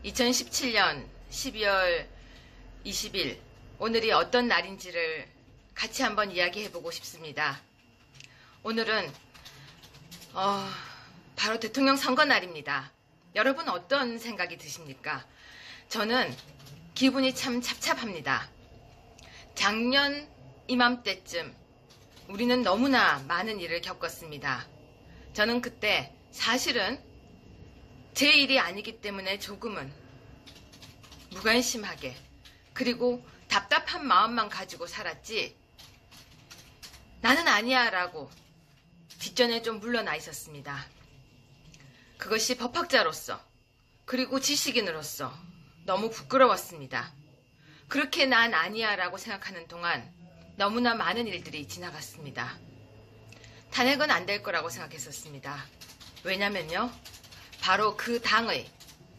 2017년 12월 20일 오늘이 어떤 날인지를 같이 한번 이야기해보고 싶습니다. 오늘은 바로 대통령 선거 날입니다. 여러분 어떤 생각이 드십니까? 저는 기분이 참 찹찹합니다. 작년 이맘때쯤 우리는 너무나 많은 일을 겪었습니다. 저는 그때 사실은 제 일이 아니기 때문에 조금은 무관심하게 그리고 답답한 마음만 가지고 살았지 나는 아니야 라고 뒷전에 좀 물러나 있었습니다. 그것이 법학자로서 그리고 지식인으로서 너무 부끄러웠습니다. 그렇게 난 아니야 라고 생각하는 동안 너무나 많은 일들이 지나갔습니다. 탄핵은 안 될 거라고 생각했었습니다. 왜냐면요, 바로 그 당의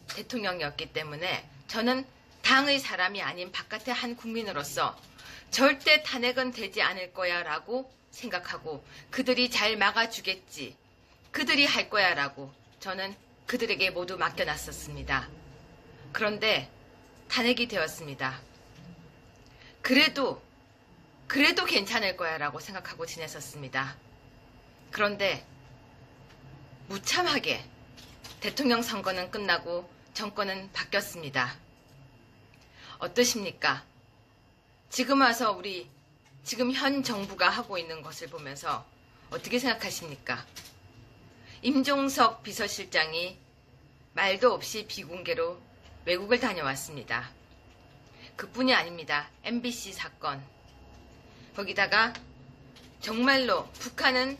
대통령이었기 때문에 저는 당의 사람이 아닌 바깥의 한 국민으로서 절대 탄핵은 되지 않을 거야 라고 생각하고 그들이 잘 막아주겠지, 그들이 할 거야 라고 저는 그들에게 모두 맡겨놨었습니다. 그런데 탄핵이 되었습니다. 그래도 괜찮을 거야 라고 생각하고 지냈었습니다. 그런데 무참하게 대통령 선거는 끝나고 정권은 바뀌었습니다. 어떠십니까? 지금 와서 지금 현 정부가 하고 있는 것을 보면서 어떻게 생각하십니까? 임종석 비서실장이 말도 없이 비공개로 외국을 다녀왔습니다. 그뿐이 아닙니다. MBC 사건. 거기다가 정말로 북한은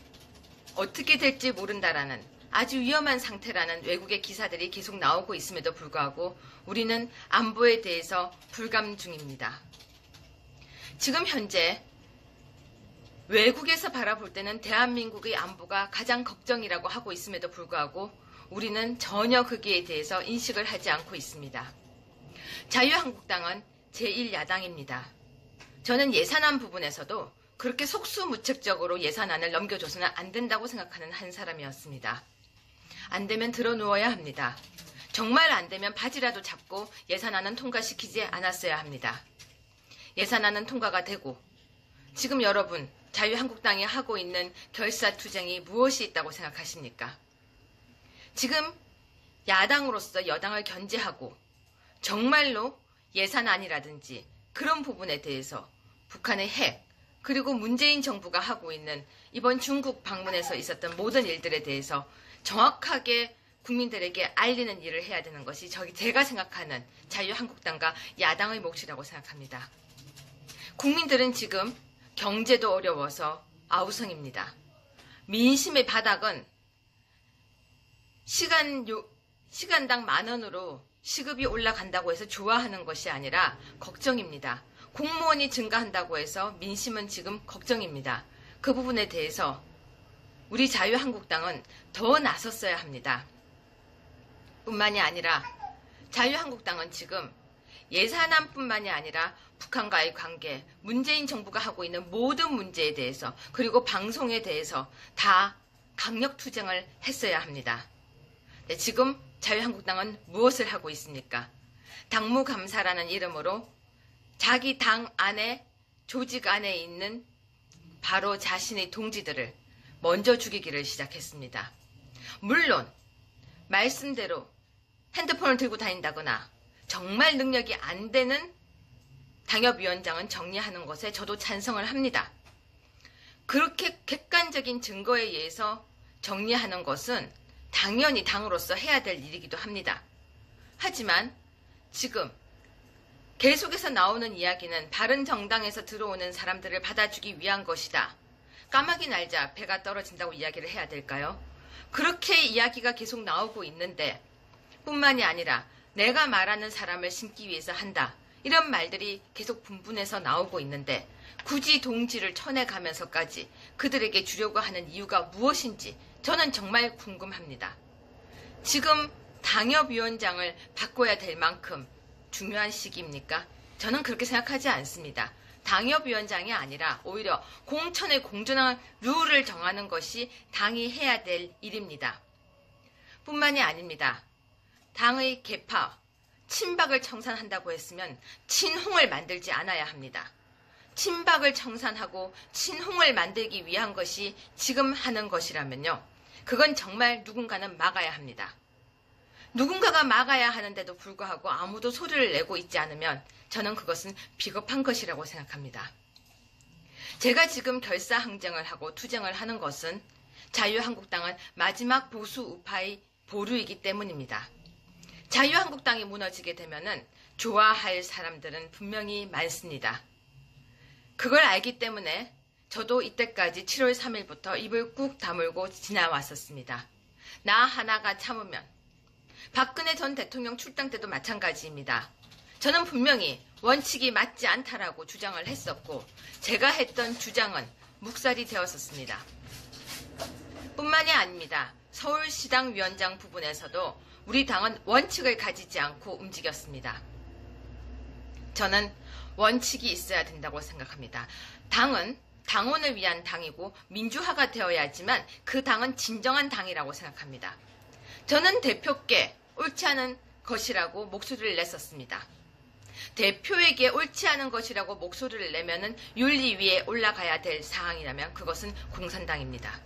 어떻게 될지 모른다라는 아주 위험한 상태라는 외국의 기사들이 계속 나오고 있음에도 불구하고 우리는 안보에 대해서 불감 중입니다. 지금 현재 외국에서 바라볼 때는 대한민국의 안보가 가장 걱정이라고 하고 있음에도 불구하고 우리는 전혀 거기에 대해서 인식을 하지 않고 있습니다. 자유한국당은 제1야당입니다. 저는 예산안 부분에서도 그렇게 속수무책적으로 예산안을 넘겨줘서는 안 된다고 생각하는 한 사람이었습니다. 안 되면 들어 누워야 합니다. 정말 안 되면 바지라도 잡고 예산안은 통과시키지 않았어야 합니다. 예산안은 통과가 되고 지금 여러분 자유한국당이 하고 있는 결사투쟁이 무엇이 있다고 생각하십니까? 지금 야당으로서 여당을 견제하고 정말로 예산안이라든지 그런 부분에 대해서 북한의 핵 그리고 문재인 정부가 하고 있는 이번 중국 방문에서 있었던 모든 일들에 대해서 정확하게 국민들에게 알리는 일을 해야 되는 것이 제가 생각하는 자유한국당과 야당의 몫이라고 생각합니다. 국민들은 지금 경제도 어려워서 아우성입니다. 민심의 바닥은 시간당 10,000원으로 시급이 올라간다고 해서 좋아하는 것이 아니라 걱정입니다. 공무원이 증가한다고 해서 민심은 지금 걱정입니다. 그 부분에 대해서 우리 자유한국당은 더 나섰어야 합니다. 뿐만이 아니라 자유한국당은 지금 예산안뿐만이 아니라 북한과의 관계, 문재인 정부가 하고 있는 모든 문제에 대해서 그리고 방송에 대해서 다 강력투쟁을 했어야 합니다. 네, 지금 자유한국당은 무엇을 하고 있습니까? 당무감사라는 이름으로 자기 당 안에 조직 안에 있는 바로 자신의 동지들을 먼저 죽이기를 시작했습니다. 물론 말씀대로 핸드폰을 들고 다닌다거나 정말 능력이 안 되는 당협위원장은 정리하는 것에 저도 찬성을 합니다. 그렇게 객관적인 증거에 의해서 정리하는 것은 당연히 당으로서 해야 될 일이기도 합니다. 하지만 지금 계속해서 나오는 이야기는 바른 정당에서 들어오는 사람들을 받아주기 위한 것이다. 까마귀 날자 배가 떨어진다고 이야기를 해야 될까요? 그렇게 이야기가 계속 나오고 있는데 뿐만이 아니라 내가 말하는 사람을 심기 위해서 한다. 이런 말들이 계속 분분해서 나오고 있는데 굳이 동지를 쳐내가면서까지 그들에게 주려고 하는 이유가 무엇인지 저는 정말 궁금합니다. 지금 당협위원장을 바꿔야 될 만큼 중요한 시기입니까? 저는 그렇게 생각하지 않습니다. 당협위원장이 아니라 오히려 공천의 공정한 룰을 정하는 것이 당이 해야 될 일입니다. 뿐만이 아닙니다. 당의 개파, 친박을 청산한다고 했으면 친홍을 만들지 않아야 합니다. 친박을 청산하고 친홍을 만들기 위한 것이 지금 하는 것이라면요. 그건 정말 누군가는 막아야 합니다. 누군가가 막아야 하는데도 불구하고 아무도 소리를 내고 있지 않으면 저는 그것은 비겁한 것이라고 생각합니다. 제가 지금 결사항쟁을 하고 투쟁을 하는 것은 자유한국당은 마지막 보수 우파의 보루이기 때문입니다. 자유한국당이 무너지게 되면은 좋아할 사람들은 분명히 많습니다. 그걸 알기 때문에 저도 이때까지 7월 3일부터 입을 꾹 다물고 지나왔었습니다. 나 하나가 참으면 박근혜 전 대통령 출당 때도 마찬가지입니다. 저는 분명히 원칙이 맞지 않다라고 주장을 했었고 제가 했던 주장은 묵살이 되었었습니다. 뿐만이 아닙니다. 서울시당 위원장 부분에서도 우리 당은 원칙을 가지지 않고 움직였습니다. 저는 원칙이 있어야 된다고 생각합니다. 당은 당원을 위한 당이고 민주화가 되어야지만 그 당은 진정한 당이라고 생각합니다. 저는 대표께 옳지 않은 것이라고 목소리를 냈었습니다. 대표에게 옳지 않은 것이라고 목소리를 내면은 윤리위에 올라가야 될 사항이라면 그것은 공산당입니다.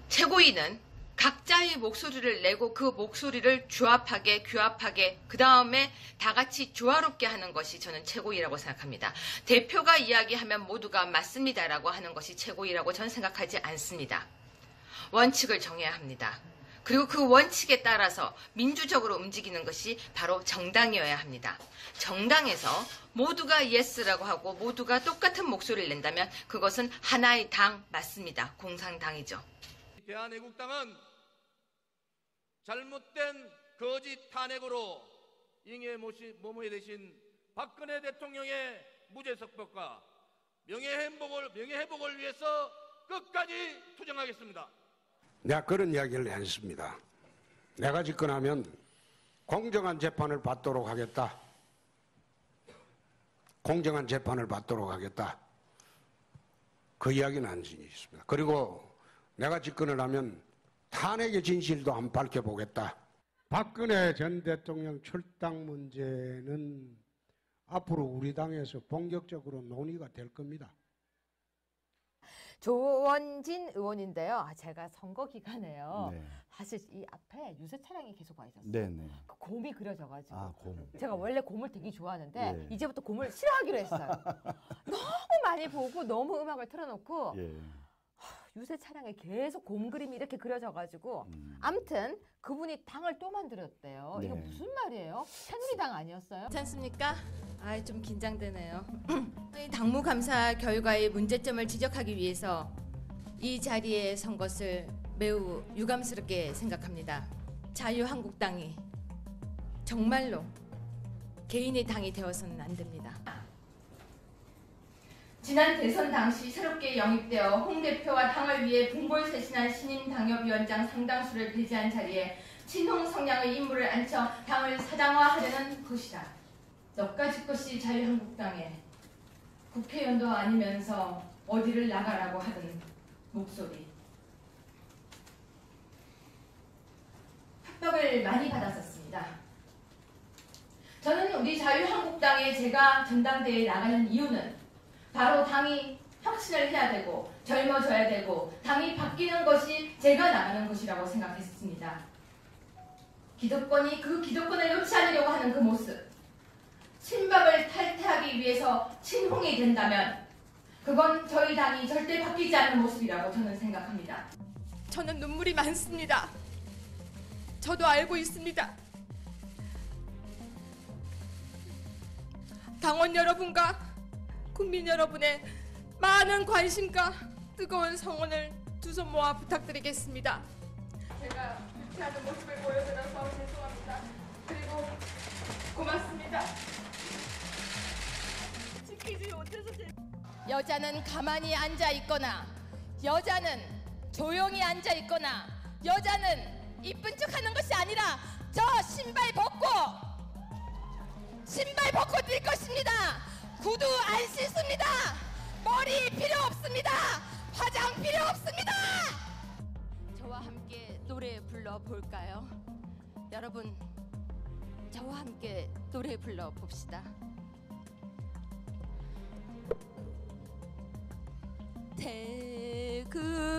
최고위는 각자의 목소리를 내고 그 목소리를 규합하게 그 다음에 다 같이 조화롭게 하는 것이 저는 최고위라고 생각합니다. 대표가 이야기하면 모두가 맞습니다라고 하는 것이 최고위라고 저는 생각하지 않습니다. 원칙을 정해야 합니다. 그리고 그 원칙에 따라서 민주적으로 움직이는 것이 바로 정당이어야 합니다. 정당에서 모두가 예스라고 하고 모두가 똑같은 목소리를 낸다면 그것은 하나의 당 맞습니다. 공산당이죠. 대한애국당은 잘못된 거짓 탄핵으로 잉여 모모에 되신 박근혜 대통령의 무죄석법과 명예회복을 위해서 끝까지 투쟁하겠습니다. 내가 그런 이야기를 했습니다. 내가 집권하면 공정한 재판을 받도록 하겠다. 공정한 재판을 받도록 하겠다. 그 이야기는 한 적이 있습니다. 그리고 내가 집권을 하면 탄핵의 진실도 한번 밝혀보겠다. 박근혜 전 대통령 출당 문제는 앞으로 우리 당에서 본격적으로 논의가 될 겁니다. 조원진 의원인데요. 제가 선거 기간에요. 네. 사실 이 앞에 유세 차량이 계속 와 있었어요. 네네. 그 곰이 그려져가지고. 곰. 제가 원래 곰을 되게 좋아하는데 예. 이제부터 곰을 싫어하기로 했어요. 너무 많이 보고 너무 음악을 틀어놓고 예. 유세 차량에 계속 곰 그림이 이렇게 그려져가지고 아무튼 그분이 당을 또 만들었대요. 네. 이거 무슨 말이에요? 새누리당 아니었어요? 그렇지 않습니까? 좀 긴장되네요. 당무감사 결과의 문제점을 지적하기 위해서 이 자리에 선 것을 매우 유감스럽게 생각합니다. 자유한국당이 정말로 개인의 당이 되어서는 안 됩니다. 지난 대선 당시 새롭게 영입되어 홍 대표와 당을 위해 분골쇄신한 신임 당협위원장 상당수를 배제한 자리에 친홍 성향의 인물을 앉혀 당을 사당화하려는 것이다. 너까짓 것이 자유한국당에 국회의원도 아니면서 어디를 나가라고 하던 목소리. 협박을 많이 받았었습니다. 저는 우리 자유한국당에 제가 전당대회에 나가는 이유는 바로 당이 혁신을 해야 되고 젊어져야 되고 당이 바뀌는 것이 제가 나가는 것이라고 생각했습니다. 기득권이 그 기득권을 놓지 않으려고 하는 그 모습, 친박을 탈퇴하기 위해서 친홍이 된다면 그건 저희 당이 절대 바뀌지 않는 모습이라고 저는 생각합니다. 저는 눈물이 많습니다. 저도 알고 있습니다. 당원 여러분과 국민 여러분의 많은 관심과 뜨거운 성원을 두 손 모아 부탁드리겠습니다. 제가 불쾌하는 모습을 보여드려서 죄송합니다. 그리고 고맙습니다. 지키지 못해서 여자는 가만히 앉아 있거나 여자는 조용히 앉아 있거나 여자는 이쁜 척하는 것이 아니라 저 신발 벗고 뛸 것입니다. 구두 안 씻습니다. 머리 필요 없습니다. 화장 필요 없습니다. 저와 함께 노래 불러볼까요? 여러분, 저와 함께 노래 불러 봅시다. 태극